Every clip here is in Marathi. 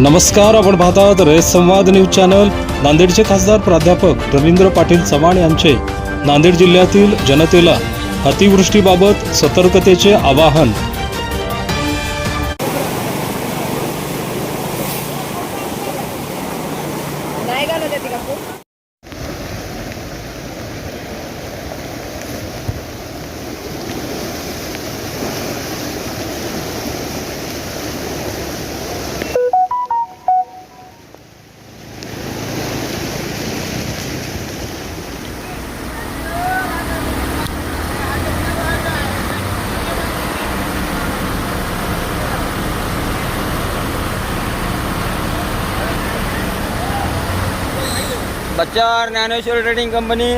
नमस्कार, आपण पाहतात रेस संवाद न्यूज चॅनल। नांदेडचे खासदार प्राध्यापक रवींद्र पाटील चव्हाण यांचे नांदेड जिल्ह्यातील जनतेला अतिवृष्टीबाबत सतर्कतेचे आवाहन। बच्चार ज्ञानेश्वर ट्रेडिंग कंपनी।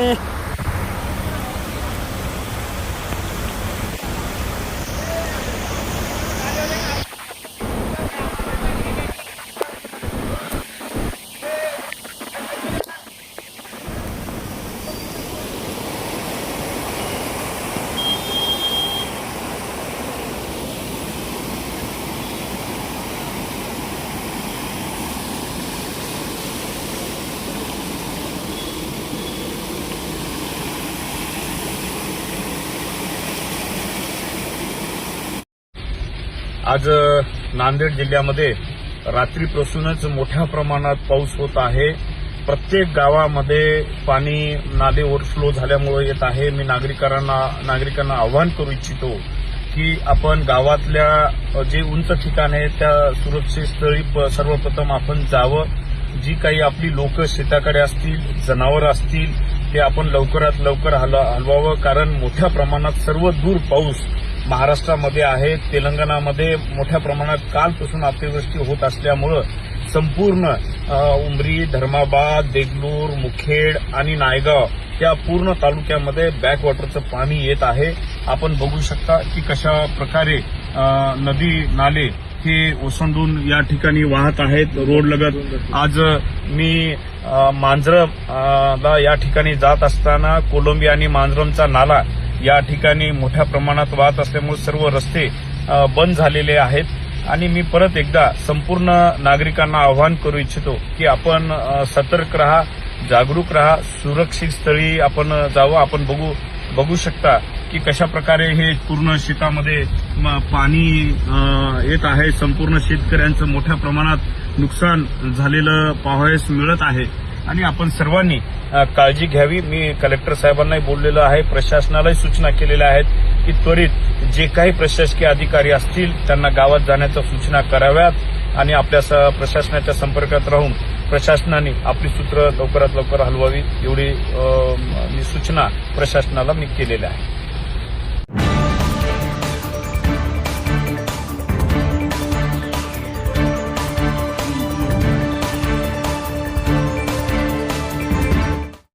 आज नांदेड जिल्ह्यामध्ये रात्रीपासूनच मोठ्या प्रमाणात पाऊस होत आहे। प्रत्येक गावामध्ये पाणी नाले ओव्हरफ्लो झाल्यामुळे येत आहे। मी नागरिकांना आवाहन करू इच्छितो की आपण गावातल्या जे उंच ठिकाण आहे त्या सुरक्षित स्थळी सर्वप्रथम आपण जावं। जी काही आपली लोक शेताकडे असतील, जनावर असतील, ते आपण लवकरात लवकर हलवावं, कारण मोठ्या प्रमाणात सर्व दूर पाऊस महाराष्ट्रामध्ये आहे। तेलंगणामध्ये मोठ्या प्रमाणात कालपासून अतिवृष्टी होत असल्यामुळे संपूर्ण उमरी, धर्माबाद, देगलूर, मुखेड आणि नायगाव या पूर्ण तालुक्यामध्ये बॅकवॉटरचं पाणी येत आहे। आपण बघू शकता की कशा प्रकारे नदी नाले हे ओसंडून या ठिकाणी वाहत आहेत रोड लगत। आज मी मांजरमला या ठिकाणी जात असताना कोलंबी आणि मांजरमचा नाला या ठिकाणी मोठ्या प्रमाणात वाहत असल्यामुळे सर्व रस्ते बंद झालेले आहेत। आणि मी परत एकदा संपूर्ण नागरिकांना आवाहन करू इच्छितो की आपण सतर्क रहा, जागरूक रहा, सुरक्षित स्थळी आपण जावं। आपण बघू शकता की कशा प्रकारे हे पूर्ण शेतामध्ये पाणी येत आहे। संपूर्ण शेतकऱ्यांचं मोठ्या प्रमाणात नुकसान झालेलं पाहावयास मिळत आहे आणि आपण सर्वांनी काळजी घ्यावी। मी कलेक्टर साहेबांनाही बोललेलं आहे, प्रशासनालाही सूचना केलेल्या आहेत की त्वरित जे काही प्रशासकीय अधिकारी असतील त्यांना गावात जाण्याच्या सूचना कराव्यात आणि आपल्या प्रशासनाच्या संपर्कात राहून प्रशासनाने आपली सूत्र लवकरात लवकर हलवावी, एवढी सूचना प्रशासनाला मी केलेल्या आहे।